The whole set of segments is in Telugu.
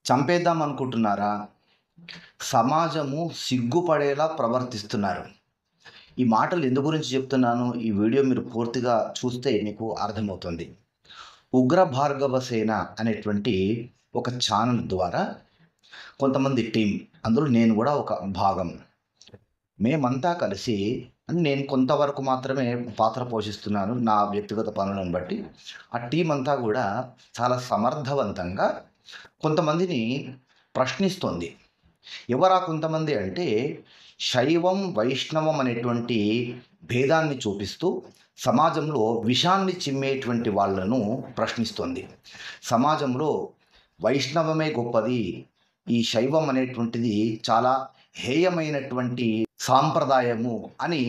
చంపేద్దాం అనుకుంటున్నారా? సమాజము సిగ్గుపడేలా ప్రవర్తిస్తున్నారు. ఈ మాటలు ఎందు గురించి చెప్తున్నాను, ఈ వీడియో మీరు పూర్తిగా చూస్తే మీకు అర్థమవుతుంది. ఉగ్ర భార్గవ సేన అనేటువంటి ఒక ఛానల్ ద్వారా కొంతమంది టీం, అందులో నేను కూడా ఒక భాగం. మేమంతా కలిసి, నేను కొంతవరకు మాత్రమే పాత్ర పోషిస్తున్నాను నా వ్యక్తిగత పనులను బట్టి. ఆ టీం అంతా కూడా చాలా సమర్థవంతంగా కొంతమందిని ప్రశ్నిస్తోంది. ఎవరా కొంతమంది అంటే, శైవం వైష్ణవం అనేటువంటి భేదాన్ని చూపిస్తూ సమాజంలో విషాన్ని చిమ్మేటువంటి వాళ్ళను ప్రశ్నిస్తోంది. సమాజంలో వైష్ణవమే గొప్పది, ఈ శైవం అనేటువంటిది చాలా హేయమైనటువంటి సాంప్రదాయము అని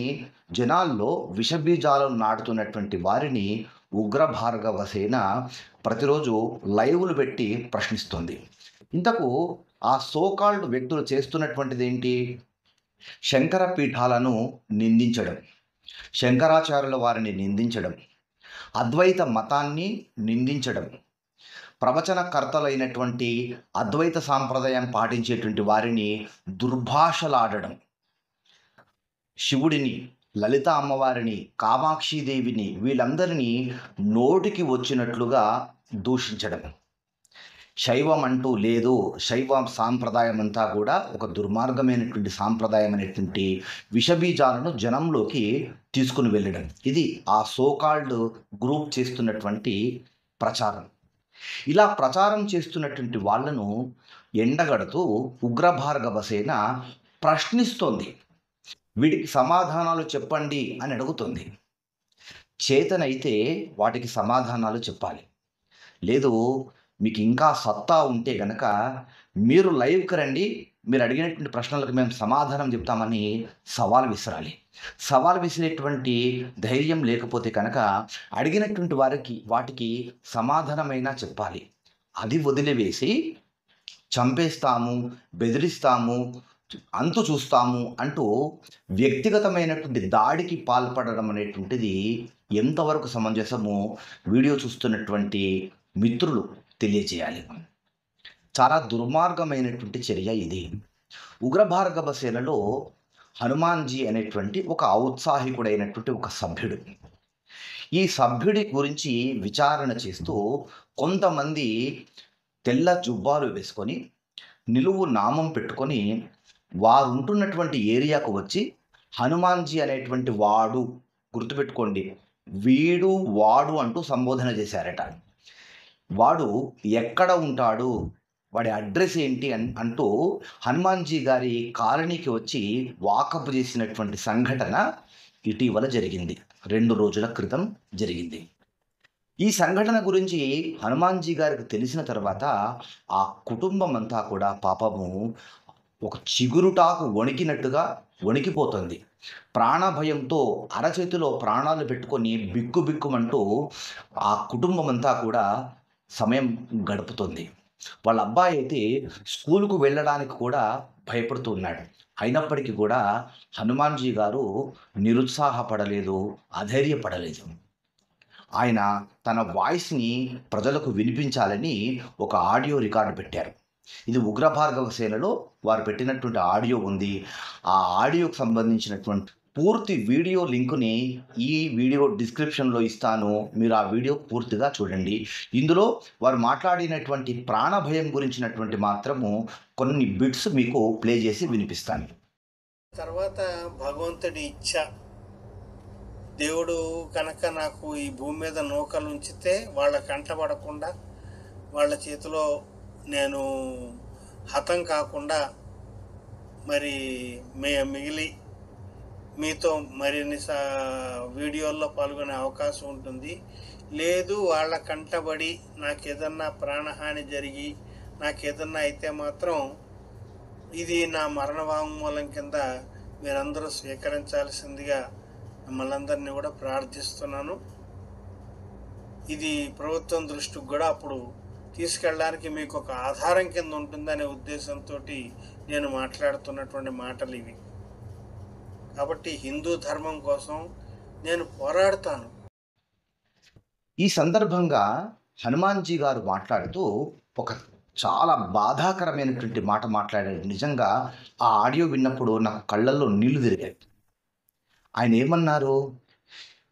జనాల్లో విషబీజాలను నాటుతున్నటువంటి వారిని ఉగ్ర భార్గవ సేన ప్రతిరోజు లైవ్లు పెట్టి ప్రశ్నిస్తుంది. ఇంతకు ఆ సోకాల్డ్ వ్యక్తులు చేస్తున్నటువంటిది ఏంటి? శంకర పీఠాలను నిందించడం, శంకరాచార్యుల వారిని నిందించడం, అద్వైత మతాన్ని నిందించడం, ప్రవచనకర్తలైనటువంటి అద్వైత సాంప్రదాయం పాటించేటువంటి వారిని దుర్భాషలాడడం, శివుడిని, లలిత అమ్మవారిని, కామాక్షిదేవిని, వీళ్ళందరినీ నోటికి వచ్చినట్లుగా దూషించడం. శైవం అంటూ లేదు, శైవ సాంప్రదాయం అంతా కూడా ఒక దుర్మార్గమైనటువంటి సాంప్రదాయం అనేటువంటి విషబీజాలను జనంలోకి తీసుకుని వెళ్ళడం. ఇది ఆ సోకాల్డ్ గ్రూప్ చేస్తున్నటువంటి ప్రచారం. ఇలా ప్రచారం చేస్తున్నటువంటి వాళ్ళను ఎండగడుతూ ఉగ్రభార్గవ సేన ప్రశ్నిస్తోంది. వీటికి సమాధానాలు చెప్పండి అని అడుగుతుంది. చేతనైతే వాటికి సమాధానాలు చెప్పాలి. లేదు, మీకు ఇంకా సత్తా ఉంటే గనక మీరు లైవ్కి రండి, మీరు అడిగినటువంటి ప్రశ్నలకు మేము సమాధానం చెప్తామని సవాల్ విసరాలి. సవాల్ విసిరేటువంటి ధైర్యం లేకపోతే కనుక అడిగినటువంటి వాటికి సమాధానమైనా చెప్పాలి. అది వదిలివేసి చంపేస్తాము, బెదిరిస్తాము, అంతు చూస్తాము అంటూ వ్యక్తిగతమైనటువంటి దాడికి పాల్పడడం అనేటువంటిది ఎంతవరకు సమంజసమో వీడియో చూస్తున్నటువంటి మిత్రులు తెలియజేయాలి. చాలా దుర్మార్గమైనటువంటి చర్య ఇది. ఉగ్రభార్గవ సేనలో హనుమాన్జీ అనేటువంటి ఒక ఔత్సాహికుడైనటువంటి ఒక సభ్యుడు. ఈ సభ్యుడి గురించి విచారణ చేస్తూ కొంతమంది తెల్ల జుబ్బాలు వేసుకొని, నిలువు నామం పెట్టుకొని వారు ఉంటున్నటువంటి ఏరియాకు వచ్చి హనుమాన్జీ అనేటువంటి వాడు, గుర్తుపెట్టుకోండి, వీడు వాడు అంటూ సంబోధన చేశారట. వాడు ఎక్కడ ఉంటాడు, వాడి అడ్రస్ ఏంటి అంటూ హనుమాన్జీ గారి కాలనీకి వచ్చి వాకప్ చేసినటువంటి సంఘటన ఇటీవల జరిగింది. 2 రోజుల క్రితం జరిగింది. ఈ సంఘటన గురించి హనుమాన్జీ గారికి తెలిసిన తర్వాత ఆ కుటుంబం అంతా కూడా పాపము ఒక చిగురుటాకు వణికినట్టుగా వణికిపోతుంది. ప్రాణభయంతో అరచేతిలో ప్రాణాలు పెట్టుకొని బిక్కుబిక్కుమంటూ ఆ కుటుంబం అంతా కూడా సమయం గడుపుతుంది. వాళ్ళ అబ్బాయి అయితే స్కూలుకు వెళ్ళడానికి కూడా భయపడుతూ ఉన్నాడు. అయినప్పటికీ కూడా హనుమాన్జీ గారు నిరుత్సాహపడలేదు, అధైర్యపడలేదు. ఆయన తన వాయిస్ని ప్రజలకు వినిపించాలని ఒక ఆడియో రికార్డు పెట్టారు. ఇది ఉగ్రభార్గవ సేనలో వారు పెట్టినటువంటి ఆడియో ఉంది. ఆ ఆడియోకి సంబంధించినటువంటి పూర్తి వీడియో లింకుని ఈ వీడియో డిస్క్రిప్షన్లో ఇస్తాను. మీరు ఆ వీడియో పూర్తిగా చూడండి. ఇందులో వారు మాట్లాడినటువంటి ప్రాణభయం గురించినటువంటి మాత్రము కొన్ని బిట్స్ మీకు ప్లే చేసి వినిపిస్తాను. తర్వాత భగవంతుడి ఇచ్ఛ, దేవుడు కనుక నాకు ఈ భూమి మీద నూకలు ఉంచితే వాళ్ళ కంటపడకుండా, వాళ్ళ చేతిలో నేను హతం కాకుండా మరి మిగిలి మీతో మరిన్ని వీడియోల్లో పాల్గొనే అవకాశం ఉంటుంది. లేదు, వాళ్ళ కంటబడి నాకేదన్నా ప్రాణహాని జరిగి నాకేదన్నా అయితే మాత్రం ఇది నా మరణ వాంగ్మూలం కింద మీరందరూ స్వీకరించాల్సిందిగా మిమ్మల్ని అందరినీ కూడా ప్రార్థిస్తున్నాను. ఇది ప్రభుత్వం దృష్టికి కూడా అప్పుడు తీసుకెళ్ళడానికి మీకు ఒక ఆధారం కింద ఉంటుందనే ఉద్దేశంతో నేను మాట్లాడుతున్నటువంటి మాటలు ఇవి. కాబట్టి హిందూ ధర్మం కోసం నేను పోరాడతాను. ఈ సందర్భంగా హనుమాన్జీ గారు మాట్లాడుతూ ఒక చాలా బాధాకరమైనటువంటి మాట మాట్లాడాడు. నిజంగా ఆ ఆడియో విన్నప్పుడు నాకు కళ్ళల్లో నీళ్లు తిరిగాయి. ఆయన ఏమన్నారు?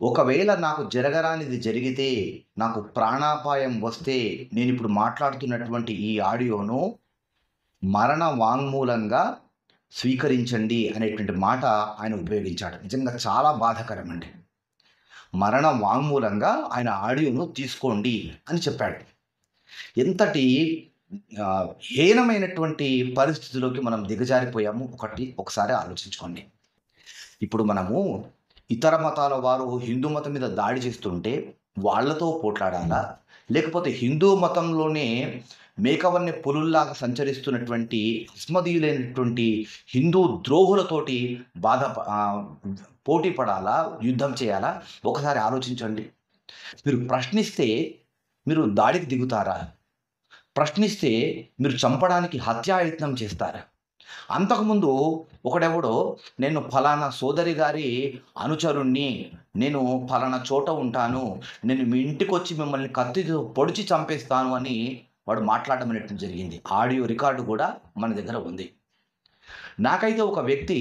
ఒకవేళ నాకు జరగరానిది జరిగితే, నాకు ప్రాణాపాయం వస్తే, నేనిప్పుడు మాట్లాడుతున్నటువంటి ఈ ఆడియోను మరణ వాంగ్మూలంగా స్వీకరించండి అనేటువంటి మాట ఆయన ఉపయోగించాడు. నిజంగా చాలా బాధాకరమండి. మరణ వాంగ్మూలంగా ఆయన ఆడియోను తీసుకోండి అని చెప్పాడు. ఎంతటి హీనమైనటువంటి పరిస్థితిలోకి మనం దిగజారిపోయాము ఒకసారి ఆలోచించుకోండి. ఇప్పుడు మనము ఇతర మతాల వారు హిందూ మతం మీద దాడి చేస్తుంటే వాళ్ళతో పోట్లాడాలా? లేకపోతే హిందూ మతంలోనే మేకవన్నె పులుల్లాగా సంచరిస్తున్నటువంటి అస్మదీయులైనటువంటి హిందూ ద్రోహులతోటి పోటీ పడాలా? యుద్ధం చేయాలా? ఒకసారి ఆలోచించండి. మీరు ప్రశ్నిస్తే మీరు దాడికి దిగుతారా? ప్రశ్నిస్తే మీరు చంపడానికి హత్యాయత్నం చేస్తారా? అంతకుముందు ఒకడెవడో నేను ఫలానా సోదరి గారి అనుచరుణ్ణి, నేను ఫలానా చోట ఉంటాను, నేను మీ ఇంటికొచ్చి మిమ్మల్ని కత్తితో పొడిచి చంపేస్తాను అని వాడు మాట్లాడడం అనేటువంటి జరిగింది. ఆడియో రికార్డు కూడా మన దగ్గర ఉంది. నాకైతే ఒక వ్యక్తి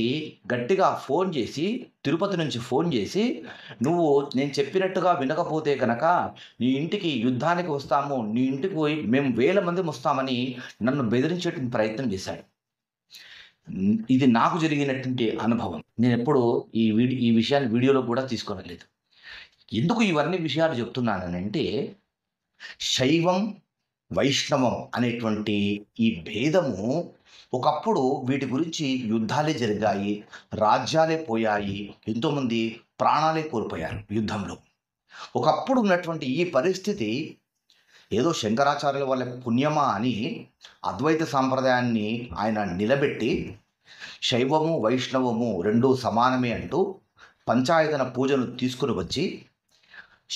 గట్టిగా ఫోన్ చేసి, తిరుపతి నుంచి ఫోన్ చేసి, నువ్వు నేను చెప్పినట్టుగా వినకపోతే కనుక నీ ఇంటికి యుద్ధానికి వస్తాము, నీ ఇంటికి పోయి మేము 1000 మంది వస్తామని నన్ను బెదిరించేటువంటి ప్రయత్నం చేశాడు. ఇది నాకు జరిగినటువంటి అనుభవం. నేనెప్పుడు ఈ విషయాన్ని వీడియోలో కూడా తీసుకోలేదు. ఎందుకు ఇవన్నీ విషయాలు చెప్తున్నానంటే, శైవం, వైష్ణవం అనేటువంటి ఈ భేదము ఒకప్పుడు వీటి గురించి యుద్ధాలే జరిగాయి, రాజ్యాలే పోయాయి, ఎంతోమంది ప్రాణాలే కోల్పోయారు యుద్ధంలో. ఒకప్పుడు ఉన్నటువంటి ఈ పరిస్థితి ఏదో శంకరాచార్యుల వల్ల పుణ్యమా అని అద్వైత సాంప్రదాయాన్ని ఆయన నిలబెట్టి శైవము, వైష్ణవము రెండూ సమానమే అంటూ పంచాయతన పూజను తీసుకుని వచ్చి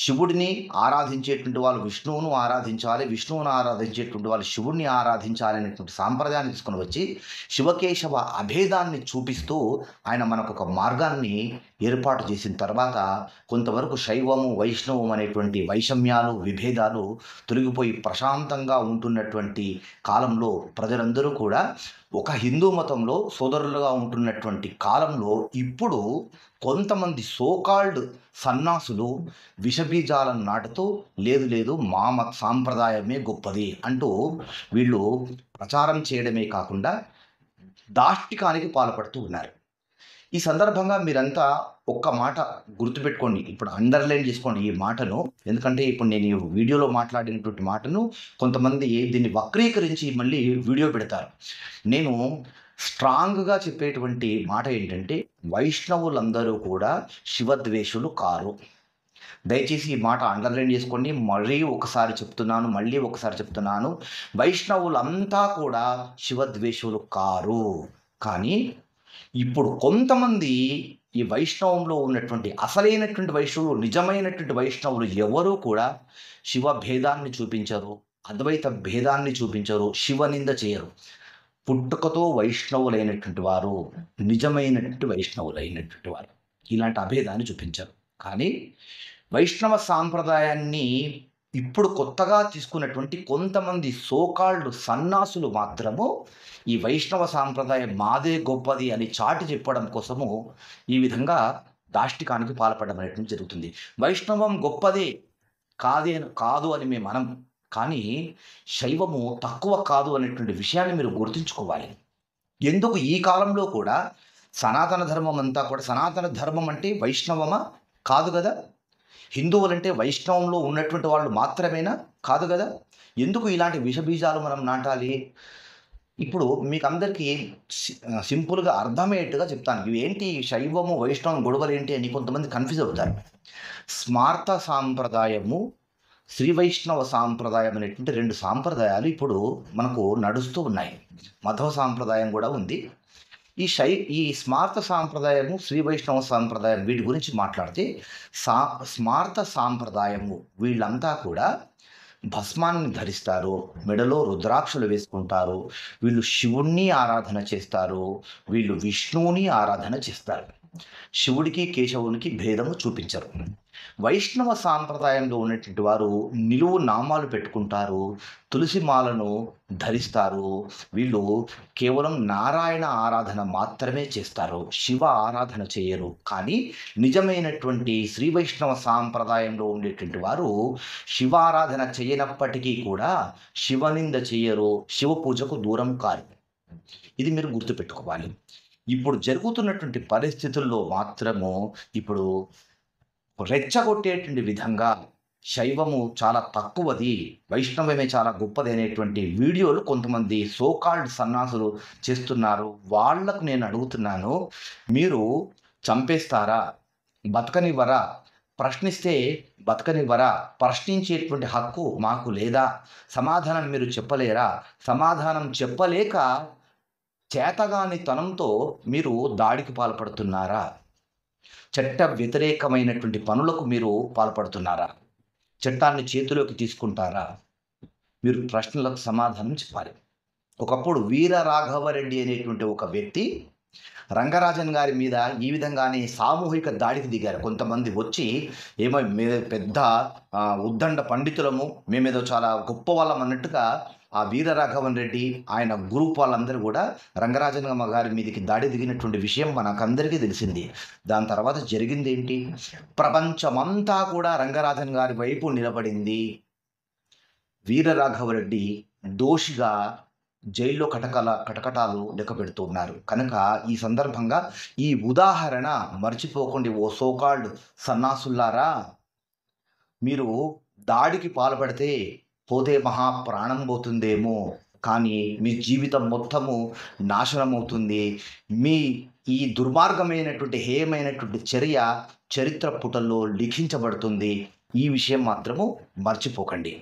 శివుడిని ఆరాధించేటువంటి వాళ్ళు విష్ణువును ఆరాధించాలి, విష్ణువును ఆరాధించేటువంటి వాళ్ళు శివుడిని ఆరాధించాలి అనేటువంటి సాంప్రదాయాన్ని తీసుకుని వచ్చి శివకేశవ అభేదాన్ని చూపిస్తూ ఆయన మనకు ఒక మార్గాన్ని ఏర్పాటు చేసిన తర్వాత కొంతవరకు శైవము, వైష్ణవం అనేటువంటి వైషమ్యాలు, విభేదాలు తొలగిపోయి ప్రశాంతంగా ఉంటున్నటువంటి కాలంలో ప్రజలందరూ కూడా ఒక హిందూ మతంలో సోదరులుగా ఉంటున్నటువంటి కాలంలో ఇప్పుడు కొంతమంది సోకాల్డ్ సన్నాసులు విషబీజాలను నాటుతూ లేదు మా మత సాంప్రదాయమే గొప్పది అంటూ వీళ్ళు ప్రచారం చేయడమే కాకుండా దాష్టికానికి పాల్పడుతూ ఉన్నారు. ఈ సందర్భంగా మీరంతా ఒక్క మాట గుర్తుపెట్టుకోండి, ఇప్పుడు అండర్లైన్ చేసుకోండి ఈ మాటను. ఎందుకంటే ఇప్పుడు నేను ఈ వీడియోలో మాట్లాడినటువంటి మాటను కొంతమంది దీన్ని వక్రీకరించి మళ్ళీ వీడియో పెడతారు. నేను స్ట్రాంగ్గా చెప్పేటువంటి మాట ఏంటంటే, వైష్ణవులందరూ కూడా శివద్వేషులు కారు. దయచేసి ఈ మాట అండర్లైన్ చేసుకోండి. మళ్ళీ ఒకసారి చెప్తున్నాను, వైష్ణవులంతా కూడా శివద్వేషులు కారు. కానీ ఇప్పుడు కొంతమంది ఈ వైష్ణవంలో ఉన్నటువంటి అసలైనటువంటి వైష్ణవులు, నిజమైనటువంటి వైష్ణవులు ఎవరూ కూడా శివ భేదాన్ని చూపించరు, అద్వైత భేదాన్ని చూపించరు, శివనింద చేయరు. పుట్టుకతో వైష్ణవులైనటువంటి వారు, నిజమైనటువంటి వైష్ణవులైనటువంటి వారు ఇలాంటి అభేదాన్ని చూపించరు. కానీ వైష్ణవ సాంప్రదాయాన్ని ఇప్పుడు కొత్తగా తీసుకున్నటువంటి కొంతమంది సోకాల్డ్ సన్నాసులు మాత్రము ఈ వైష్ణవ సాంప్రదాయం మాదే గొప్పది అని చాటి చెప్పడం కోసము ఈ విధంగా దాష్టికానికి పాల్పడడం అనేటువంటి జరుగుతుంది. వైష్ణవం గొప్పదే కాదు అని మేము మనం, కానీ శైవము తక్కువ కాదు అనేటువంటి విషయాన్ని మీరు గుర్తుంచుకోవాలి. ఎందుకు ఈ కాలంలో కూడా సనాతన ధర్మం అంతా కూడా, సనాతన ధర్మం అంటే వైష్ణవమా? కాదు కదా. హిందువులంటే వైష్ణవంలో ఉన్నటువంటి వాళ్ళు మాత్రమేనా? కాదు కదా. ఎందుకు ఇలాంటి విషబీజాలు మనం నాటాలి? ఇప్పుడు మీకు అందరికీ సింపుల్గా అర్థమయ్యేట్టుగా చెప్తాను. ఇవేంటి శైవము, వైష్ణవం గొడవలు ఏంటి అని కొంతమంది కన్ఫ్యూజ్ అవుతారు. స్మార్త సాంప్రదాయము, శ్రీ వైష్ణవ సాంప్రదాయం అనేటువంటి 2 సాంప్రదాయాలు ఇప్పుడు మనకు నడుస్తూ ఉన్నాయి. మధ్వ సాంప్రదాయం కూడా ఉంది. ఈ స్మార్త సాంప్రదాయము, శ్రీ వైష్ణవ సాంప్రదాయం వీటి గురించి మాట్లాడితే, స్మార్త సాంప్రదాయము వీళ్ళంతా కూడా భస్మాన్ని ధరిస్తారు, మెడలో రుద్రాక్షలు వేసుకుంటారు, వీళ్ళు శివుణ్ణి ఆరాధన చేస్తారు, వీళ్ళు విష్ణువుని ఆరాధన చేస్తారు. శివుడికి కేశవునికి భేదము చూపించరు. వైష్ణవ సాంప్రదాయంలో ఉన్నటువంటి వారు నిలువు నామాలు పెట్టుకుంటారు, తులసి మాలను ధరిస్తారు. వీళ్ళు కేవలం నారాయణ ఆరాధన మాత్రమే చేస్తారు, శివ ఆరాధన చేయరు. కానీ నిజమైనటువంటి శ్రీ వైష్ణవ సాంప్రదాయంలో ఉండేటువంటి వారు శివారాధన చేయనప్పటికీ కూడా శివనింద చేయరు, శివ పూజకు దూరం కారు. ఇది మీరు గుర్తుపెట్టుకోవాలి. ఇప్పుడు జరుగుతున్నటువంటి పరిస్థితుల్లో మాత్రము ఇప్పుడు రెచ్చగొట్టేటువంటి విధంగా శైవము చాలా తక్కువది, వైష్ణవమే చాలా గొప్పది అనేటువంటి వీడియోలు కొంతమంది సోకాల్డ్ సన్నాసులు చేస్తున్నారు. వాళ్లకు నేను అడుగుతున్నాను, మీరు చంపేస్తారా? బతకనివ్వరా? ప్రశ్నిస్తే బతకనివ్వరా? ప్రశ్నించేటువంటి హక్కు మాకు లేదా? సమాధానం మీరు చెప్పలేరా? సమాధానం చెప్పలేక చేతగాని తనంతో మీరు దాడికి పాల్పడుతున్నారా? చట్ట వ్యతిరేకమైనటువంటి పనులకు మీరు పాల్పడుతున్నారా? చట్టాన్ని చేతిలోకి తీసుకుంటారా? మీరు ప్రశ్నలకు సమాధానం చెప్పాలి. ఒకప్పుడు వీర రాఘవరెడ్డి అనేటువంటి ఒక వ్యక్తి రంగరాజన్ గారి మీద ఈ విధంగానే సామూహిక దాడికి దిగారు. కొంతమంది వచ్చి ఏమో పెద్ద ఉద్దండ పండితులము, మేమేదో చాలా గొప్ప వాళ్ళం అన్నట్టుగా ఆ వీర రాఘవన్ రెడ్డి ఆయన గ్రూప్ వాళ్ళందరూ కూడా రంగరాజన్ గారి మీదకి దాడి దిగినటువంటి విషయం మనకందరికీ తెలిసింది. దాని తర్వాత జరిగింది ఏంటి? ప్రపంచమంతా కూడా రంగరాజన్ గారి వైపు నిలబడింది. వీర రాఘవరెడ్డి దోషిగా జైల్లో కటకటాలు లెక్క పెడుతూ ఉన్నారు. కనుక ఈ సందర్భంగా ఈ ఉదాహరణ మర్చిపోకండి ఓ సోకాల్డ్ సన్నాసుల్లారా. మీరు దాడికి పాల్పడితే పోతే మహా ప్రాణం పోతుందేమో, కానీ మీ జీవితం మొత్తము నాశనం అవుతుంది. మీ ఈ దుర్మార్గమైనటువంటి హేయమైనటువంటి చర్య చరిత్ర పుటల్లో లిఖించబడుతుంది. ఈ విషయం మాత్రము మర్చిపోకండి.